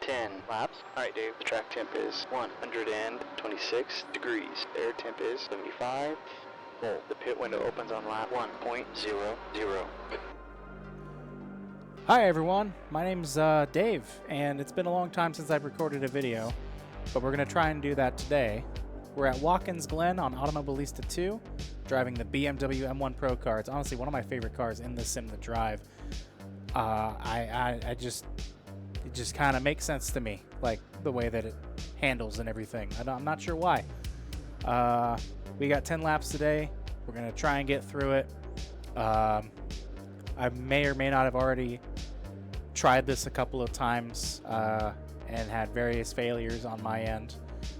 10 laps. Alright Dave, the track temp is 126 degrees. Air temp is 75 volt. The pit window opens on lap 1.00. Hi everyone, my name's Dave, and it's been a long time since I've recorded a video, but we're going to try and do that today. We're at Watkins, Glen on Automobilista 2, driving the BMW M1 Pro car. It's honestly one of my favorite cars in this sim to drive. It just kind of makes sense to me, like the way that it handles and everything. I'm not sure why. We got 10 laps today. We're going to try and get through it. I may or may not have already tried this a couple of times and had various failures on my end.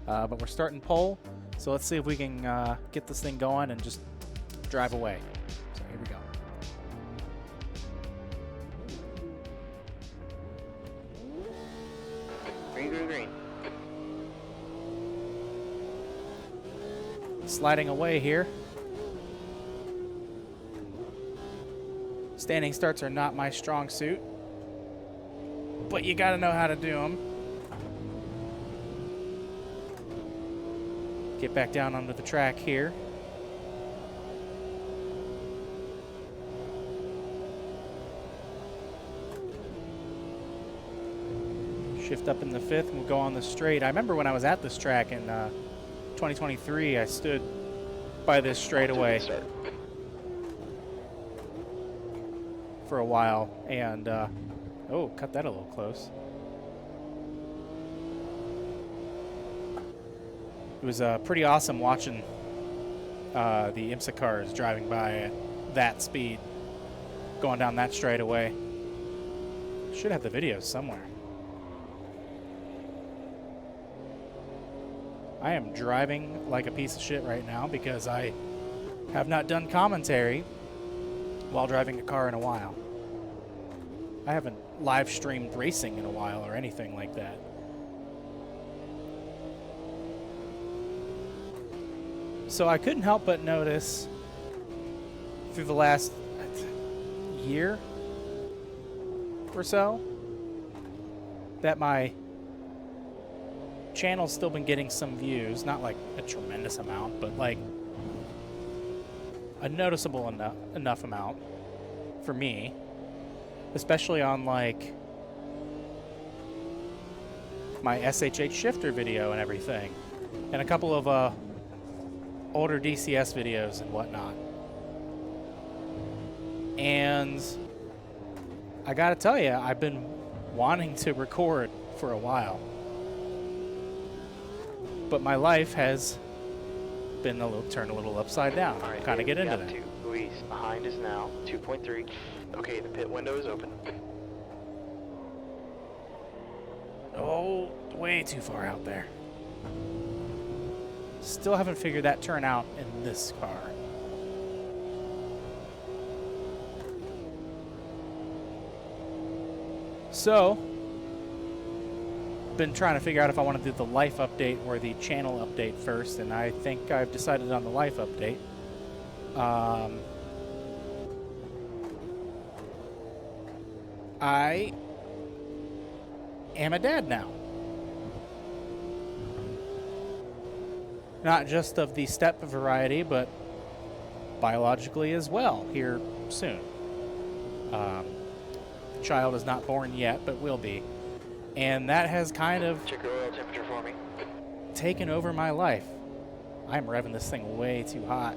But we're starting pole, so let's see if we can get this thing going and just drive away. So here we go. Green, green, green. Sliding away here. Standing starts are not my strong suit, but you gotta know how to do them. Get back down onto the track here. Shift up in the fifth and we'll go on the straight. I remember when I was at this track in 2023, I stood by this straightaway for a while, and oh, cut that a little close. It was pretty awesome watching the IMSA cars driving by at that speed, going down that straightaway. Should have the videos somewhere. I am driving like a piece of shit right now because I have not done commentary while driving a car in a while. I haven't live streamed racing in a while or anything like that. So I couldn't help but notice through the last year or so that my channel's still been getting some views, not like a tremendous amount, but like a noticeable enough amount for me, especially on like my SHH shifter video and everything, and a couple of older DCS videos and whatnot. And I gotta tell you, I've been wanting to record for a while, but my life has been turned a little upside down. All right, Kind of get into that. that. 2. Luis behind is now 2.3. Okay, the pit window is open. Oh, way too far out there. Still haven't figured that turn out in this car. So, been trying to figure out if I want to do the life update or the channel update first, and I think I've decided on the life update. I am a dad now. Not just of the step variety, but biologically as well, here soon. The child is not born yet, but will be. And that has kind of Check your oil temperature for me. taken over my life. I'm revving this thing way too hot.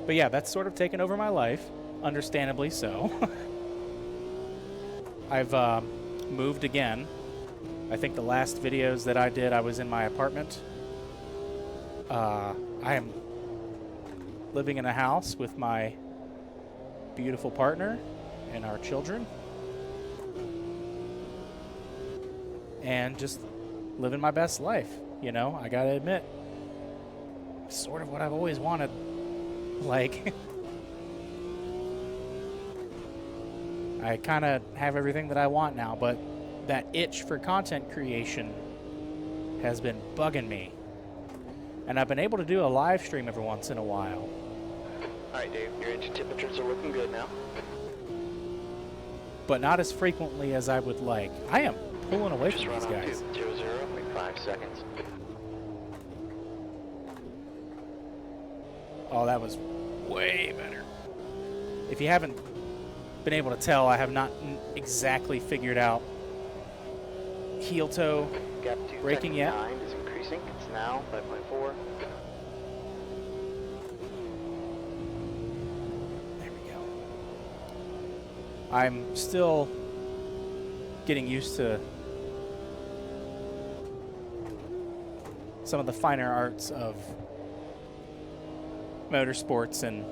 But yeah, that's sort of taken over my life, understandably so. I've moved again. I think the last videos that I did, I was in my apartment. I am living in a house with my beautiful partner and our children, and just living my best life. You know, I gotta admit, sort of what I've always wanted. Like, I kind of have everything that I want now, but that itch for content creation has been bugging me. And I've been able to do a live stream every once in a while. Alright, Dave, your engine temperatures are looking good now. But not as frequently as I would like. I am pulling away Just from run these on guys. 200, wait 5 seconds. Oh, that was way better. If you haven't been able to tell, I have not exactly figured out heel toe Gap braking yet. 9 is increasing. It's now 5.4. There we go. I'm still getting used to some of the finer arts of motorsports and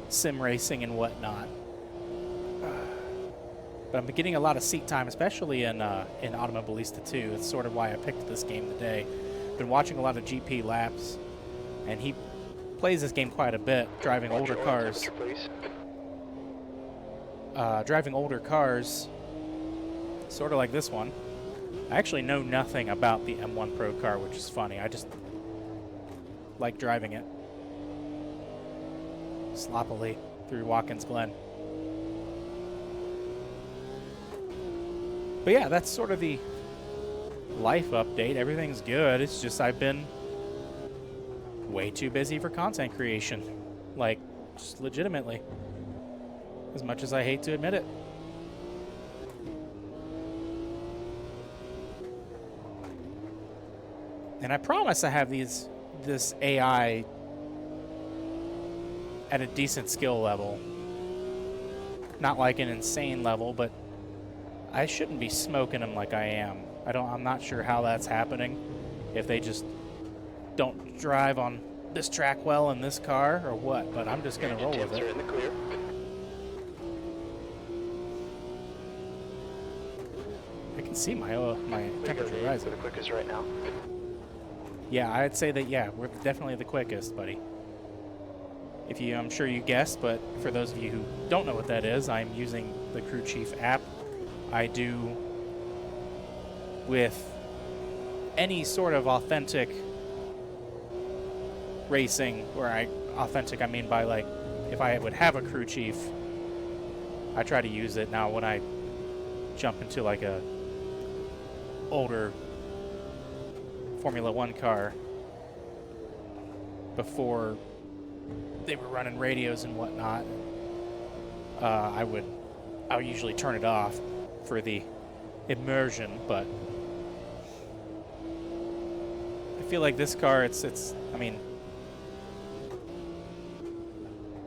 sim racing and whatnot. But I'm getting a lot of seat time, especially in Automobilista 2. That's sort of why I picked this game today. Been watching a lot of GP laps, and he plays this game quite a bit, driving older cars. Driving older cars, sort of like this one. I actually know nothing about the M1 Pro car, which is funny. I just like driving it sloppily through Watkins Glen. But yeah, that's sort of the life update. Everything's good. It's just I've been way too busy for content creation. Like, just legitimately. As much as I hate to admit it. And I promise I have this AI at a decent skill level. Not like an insane level, but I shouldn't be smoking them like I am. I'm not sure how that's happening. If they just don't drive on this track well in this car or what, but I'm just going to roll with it. In the clear. I can see my temperature rising. The quickest right now. Yeah, I'd say that, yeah, we're definitely the quickest, buddy. I'm sure you guessed, but for those of you who don't know what that is, I'm using the Crew Chief app. I do with any sort of authentic racing, authentic I mean by, like, if I would have a crew chief, I try to use it. Now when I jump into like a older Formula 1 car before they were running radios and whatnot, I would usually turn it off for the immersion, but I feel like this car, I mean,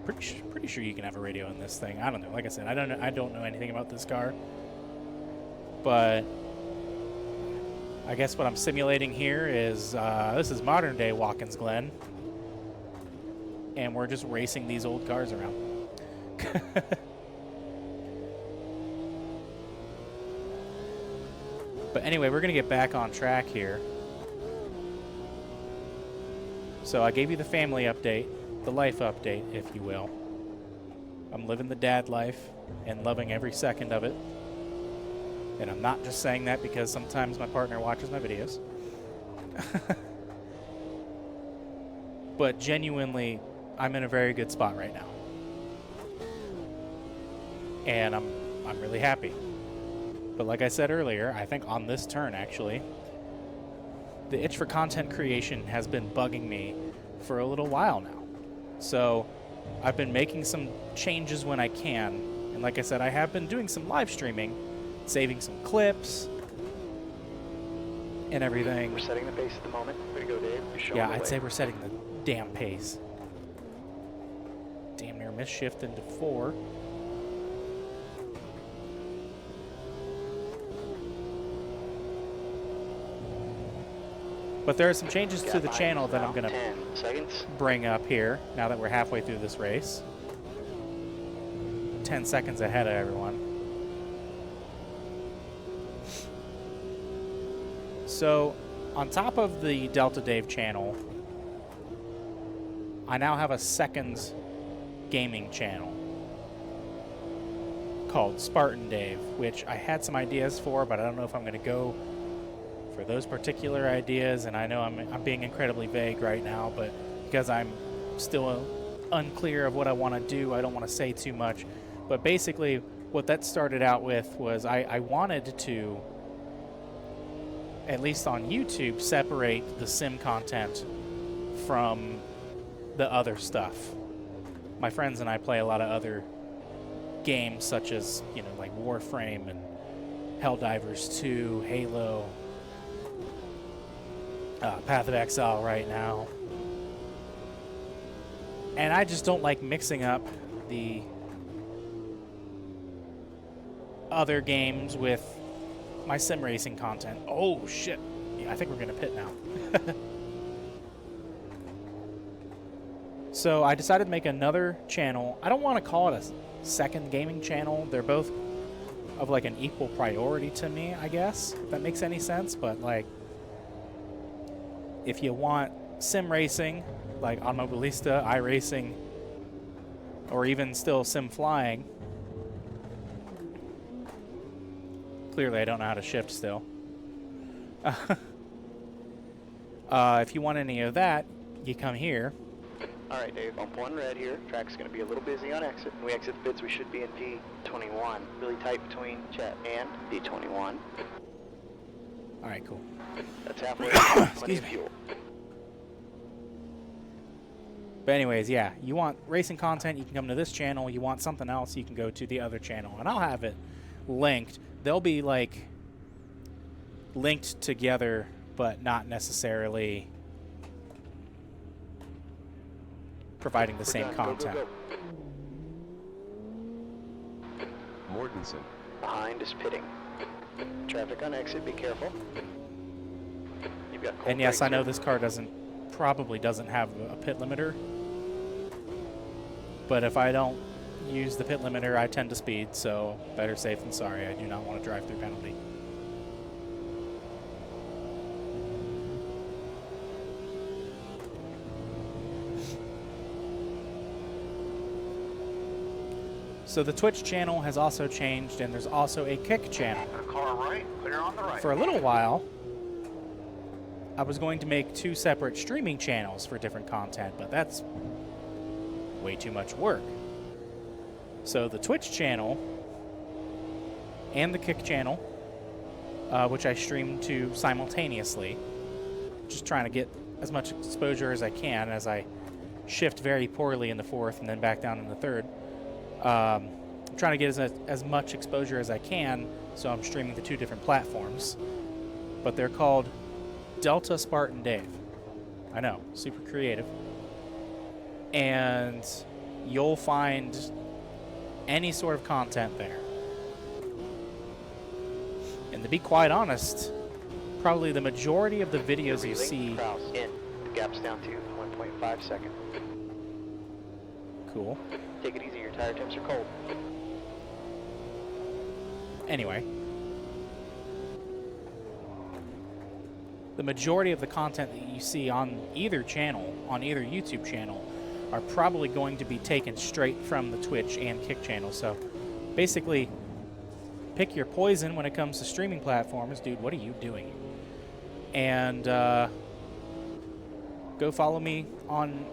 pretty sure you can have a radio in this thing. I don't know. Like I said, I don't know anything about this car, but I guess what I'm simulating here is this is modern day Watkins Glen, and we're just racing these old cars around. But anyway, we're gonna get back on track here. So I gave you the family update, the life update, if you will. I'm living the dad life and loving every second of it. And I'm not just saying that because sometimes my partner watches my videos. But genuinely, I'm in a very good spot right now. And I'm really happy. But like I said earlier, I think on this turn, actually, the itch for content creation has been bugging me for a little while now. So I've been making some changes when I can. And like I said, I have been doing some live streaming, saving some clips and everything. We're setting the pace at the moment. Way to go, Dave. Yeah, I'd say we're setting the damn pace. Damn near missed shift into 4. But there are some changes to the channel that I'm going to bring up here now that we're halfway through this race. 10 seconds ahead of everyone. So, on top of the Delta Dave channel, I now have a second gaming channel called Spartan Dave, which I had some ideas for, but I don't know if I'm going to go for those particular ideas, and I know I'm being incredibly vague right now, but because I'm still unclear of what I want to do. I don't want to say too much. But basically, what that started out with was I wanted to, at least on YouTube, separate the sim content from the other stuff. My friends and I play a lot of other games, such as, you know, like Warframe and Helldivers 2, Halo, Path of Exile right now. And I just don't like mixing up the other games with my sim racing content. Oh, shit. Yeah, I think we're going to pit now. So I decided to make another channel. I don't want to call it a second gaming channel. They're both of like an equal priority to me, I guess, if that makes any sense. But like, if you want sim racing, like Automobilista, iRacing, or even still sim flying. Clearly I don't know how to shift still. If you want any of that, you come here. Alright, Dave, bump 1 red here. Track's going to be a little busy on exit. When we exit the pits, we should be in D21. Really tight between Chet and D21. Alright, cool. That's halfway. Plenty of fuel. But anyways, yeah, you want racing content, you can come to this channel. You want something else, you can go to the other channel. And I'll have it linked. They'll be, like, linked together, but not necessarily providing the same content. Go. Mortensen. Behind is pitting. Traffic on exit, be careful. You've got And yes, I know this car probably doesn't have a pit limiter. But if I don't use the pit limiter, I tend to speed, so better safe than sorry. I do not want a drive-through penalty. So the Twitch channel has also changed, and there's also a Kick channel. Car right, clear on the right. For a little while, I was going to make 2 separate streaming channels for different content, but that's way too much work. So the Twitch channel and the Kick channel, which I stream to simultaneously, just trying to get as much exposure as I can as I shift very poorly in the 4th and then back down in the 3rd. I'm trying to get as much exposure as I can, so I'm streaming to 2 different platforms. But they're called Delta Spartan Dave. I know, super creative. And you'll find any sort of content there. And to be quite honest, probably the majority of the videos you see... In. The gap's down to 1.5 seconds. Cool. Take it easy, your tire temps are cold. Anyway. The majority of the content that you see on either channel, on either YouTube channel, are probably going to be taken straight from the Twitch and Kick channel. So basically, pick your poison when it comes to streaming platforms. Dude, what are you doing? And go follow me on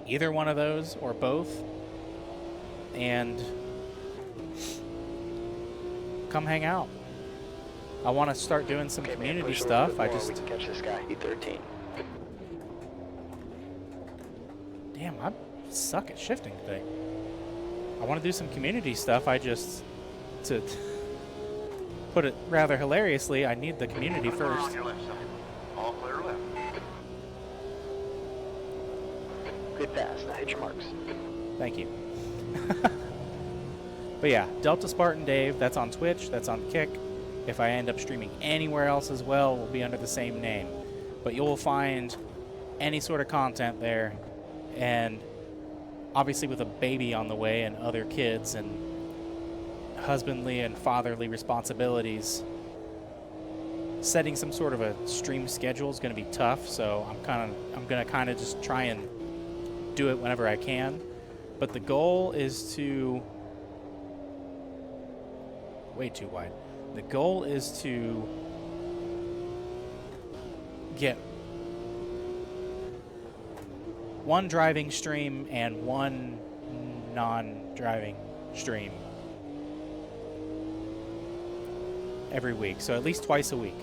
either one of those or both. And come hang out. I want to start doing some community stuff. We can catch this guy. E13. Damn, I suck at shifting today. I want to do some community stuff. To put it rather hilariously, I need the community first. On your left side. All clear left. Good pass. Now hit your marks. Thank you. But yeah, Delta Spartan Dave, that's on Twitch, that's on Kick. If I end up streaming anywhere else as well, it will be under the same name. But you'll find any sort of content there. And obviously with a baby on the way and other kids and husbandly and fatherly responsibilities, setting some sort of a stream schedule is going to be tough. So I'm going to kind of just try and do it whenever I can. But the goal is to... Way too wide. The goal is to get one driving stream and one non-driving stream every week. So at least twice a week.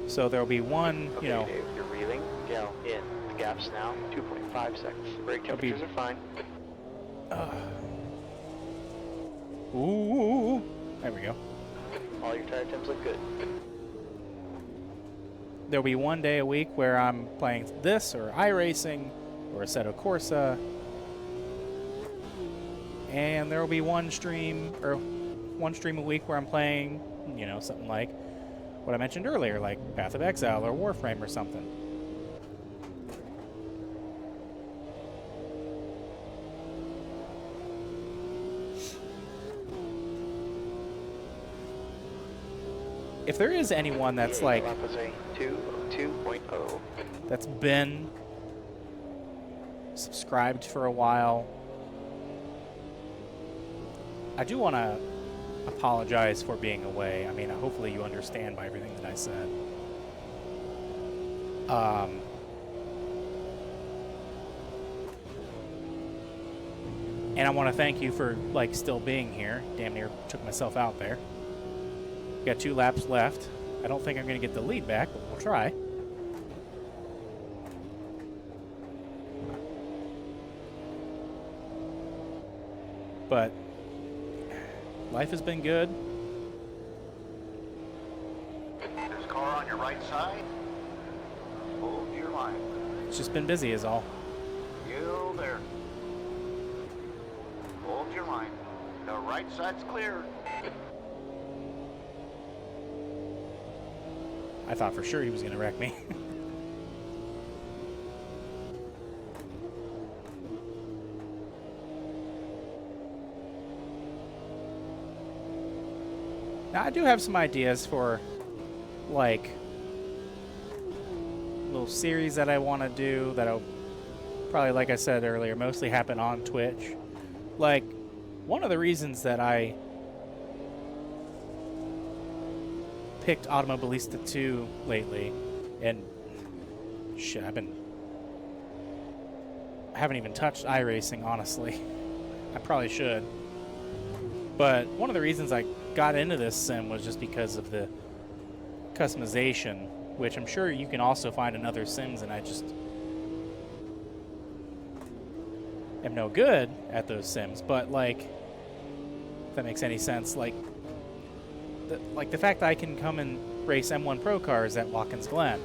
So there'll be one, Okay, you know. Dave, you're reeling. Gal in. The gap's now 2.5 seconds. Brake temperatures are fine. Ooh. There we go. All your tire temps look good. There'll be one day a week where I'm playing this or iRacing or Assetto Corsa. And there will be one stream a week where I'm playing, you know, something like what I mentioned earlier, like Path of Exile or Warframe or something. If there is anyone that's like, lap was a 2.0. that's been subscribed for a while, I do want to apologize for being away. I mean, hopefully you understand by everything that I said. And I want to thank you for, like, still being here. Damn near took myself out there. Got 2 laps left. I don't think I'm going to get the lead back, but we'll try. But life has been good. There's a car on your right side. Hold your line. It's just been busy is all. You there. Hold your line. The right side's clear. I thought for sure he was going to wreck me. Now, I do have some ideas for, like, little series that I want to do that'll probably, like I said earlier, mostly happen on Twitch. Like, one of the reasons that I picked Automobilista 2 lately, and shit, I haven't even touched iRacing, honestly. I probably should. But one of the reasons I got into this sim was just because of the customization, which I'm sure you can also find in other sims, and I just am no good at those sims. But, like, if that makes any sense, like the fact that I can come and race M1 Pro cars at Watkins Glen.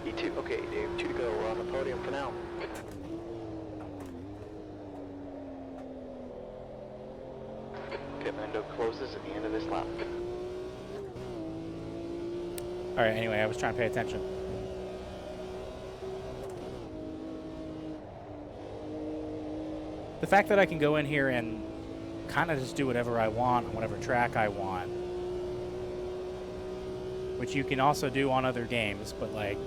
E2. Okay, Dave, 2 to go. We're on the podium for now. Pit window closes at the end of this lap. Alright, anyway, I was trying to pay attention. The fact that I can go in here and kind of just do whatever I want on whatever track I want, which you can also do on other games, but, like,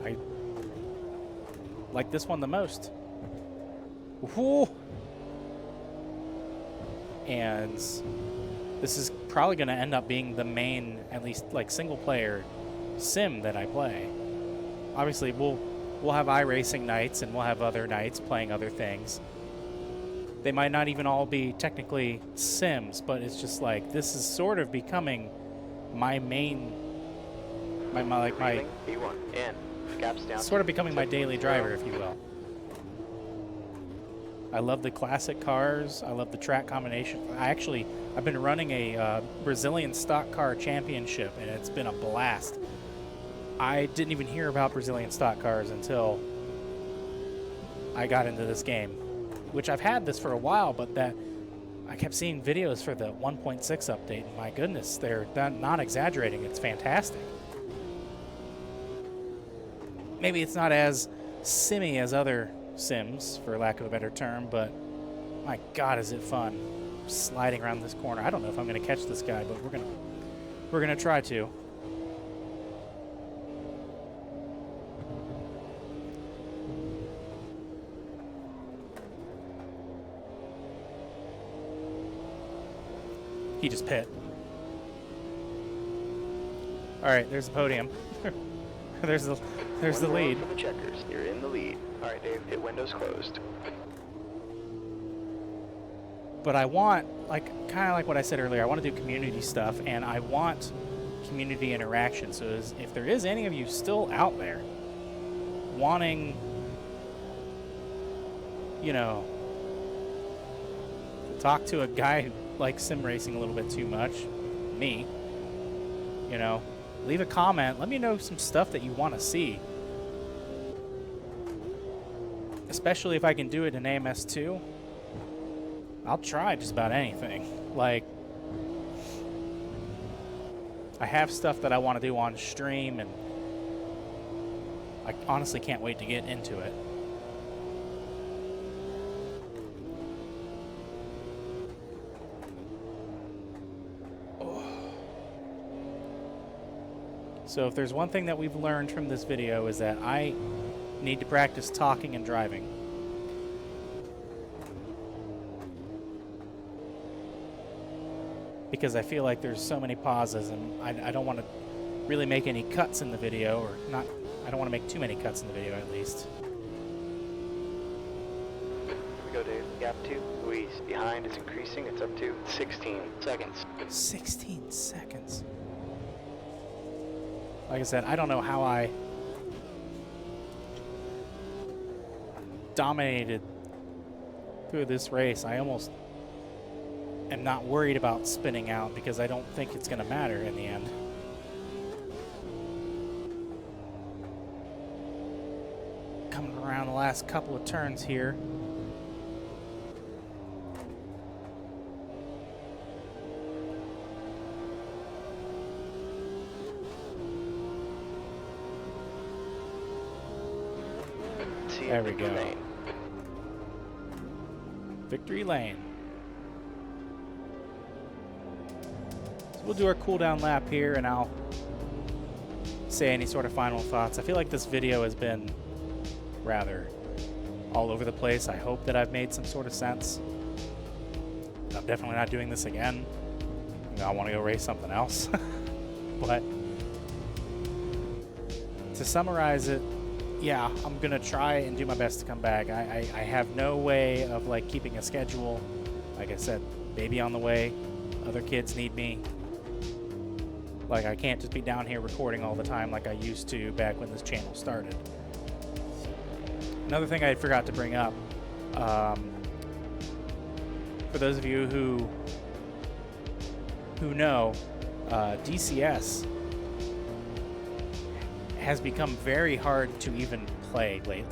I like this one the most. Woohoo! And this is probably going to end up being the main, at least, like, single-player sim that I play. Obviously, we'll have iRacing nights, and we'll have other nights playing other things. They might not even all be technically sims, but it's just like, this is sort of becoming my main, my E1 in. Gaps down. sort of becoming my daily driver, if you will. I love the classic cars. I love the track combination. I've been running a Brazilian stock car championship, and it's been a blast. I didn't even hear about Brazilian stock cars until I got into this game, which I've had this for a while, but that I kept seeing videos for the 1.6 update, and my goodness, they're not exaggerating. It's fantastic. Maybe it's not as simmy as other sims, for lack of a better term, but my God, is it fun sliding around this corner. I don't know if I'm going to catch this guy, but we're gonna try to. He just pit. All right, there's the podium. There's the One lead. more for the checkers. You're in the lead. All right, Dave. Hit windows closed. But I want, like, kind of like what I said earlier, I want to do community stuff, and I want community interaction. So if there is any of you still out there wanting, you know, to talk to a guy who likes sim racing a little bit too much, me, you know, leave a comment. Let me know some stuff that you want to see. Especially if I can do it in AMS2. I'll try just about anything. Like, I have stuff that I want to do on stream, and I honestly can't wait to get into it. So if there's one thing that we've learned from this video is that I need to practice talking and driving. Because I feel like there's so many pauses, and I don't want to really make any cuts in the video, or not. I don't want to make too many cuts in the video, at least. Here we go, Dave. Gap 2. Louise. Behind is increasing. It's up to 16 seconds. 16 seconds. Like I said, I don't know how I dominated through this race. I almost am not worried about spinning out because I don't think it's going to matter in the end. Coming around the last couple of turns here. There we go. Victory lane. So we'll do our cool down lap here, and I'll say any sort of final thoughts. I feel like this video has been rather all over the place. I hope that I've made some sort of sense. I'm definitely not doing this again. I want to go race something else. But to summarize it, yeah, I'm going to try and do my best to come back. I have no way of, like, keeping a schedule. Like I said, baby on the way. Other kids need me. Like, I can't just be down here recording all the time like I used to back when this channel started. Another thing I forgot to bring up, for those of you who know, DCS has become very hard to even play lately,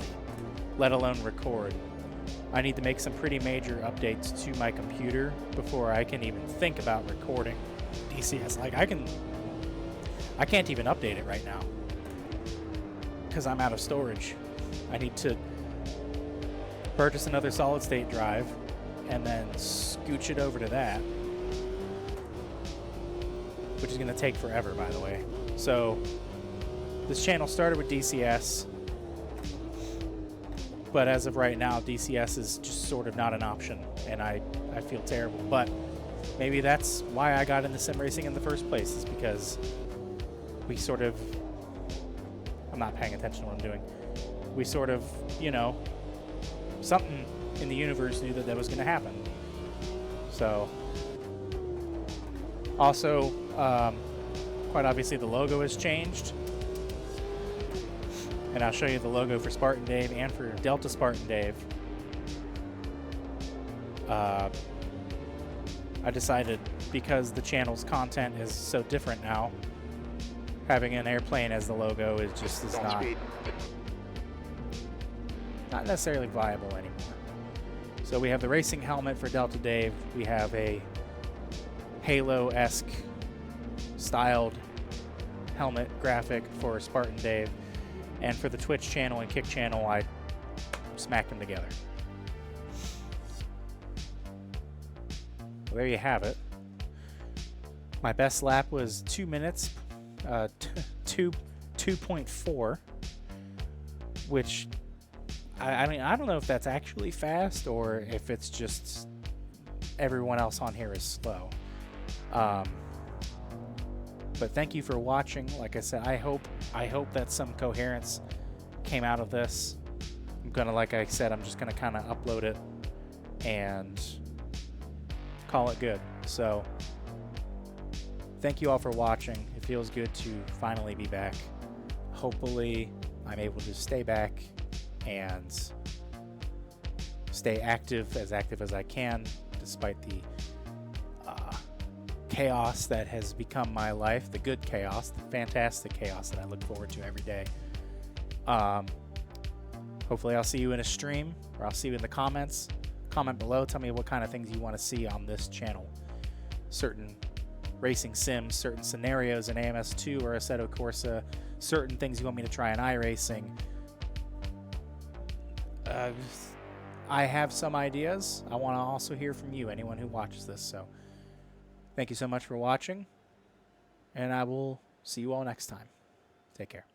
let alone record. I need to make some pretty major updates to my computer before I can even think about recording DCS. Like, I can't even update it right now because I'm out of storage. I need to purchase another solid state drive and then scooch it over to that, which is going to take forever, by the way. So this channel started with DCS, but as of right now, DCS is just sort of not an option, and I feel terrible. But maybe that's why I got into sim racing in the first place, is because we sort of, I'm not paying attention to what I'm doing. We sort of, you know, something in the universe knew that that was going to happen. So, also, quite obviously the logo has changed. And I'll show you the logo for Spartan Dave and for Delta Spartan Dave. I decided, because the channel's content is so different now, having an airplane as the logo is not necessarily viable anymore. So we have the racing helmet for Delta Dave. We have a Halo-esque styled helmet graphic for Spartan Dave. And for the Twitch channel and Kick channel, I smacked them together. Well, there you have it. My best lap was 2 minutes, 2.4, which I mean, I don't know if that's actually fast or if it's just everyone else on here is slow. But thank you for watching. Like I said, I hope I hope that some coherence came out of this. I'm gonna, like I said, I'm just gonna kind of upload it and call it good. So thank you all for watching. It feels good to finally be back. Hopefully I'm able to stay back and stay active as I can, despite the chaos that has become my life, the good chaos, the fantastic chaos that I look forward to every day. Hopefully I'll see you in a stream, or I'll see you in the comments. Comment below, tell me what kind of things you want to see on this channel. Certain racing sims, certain scenarios in AMS2 or Assetto Corsa, certain things you want me to try in iRacing. I have some ideas. I want to also hear from you, anyone who watches this. So thank you so much for watching, and I will see you all next time. Take care.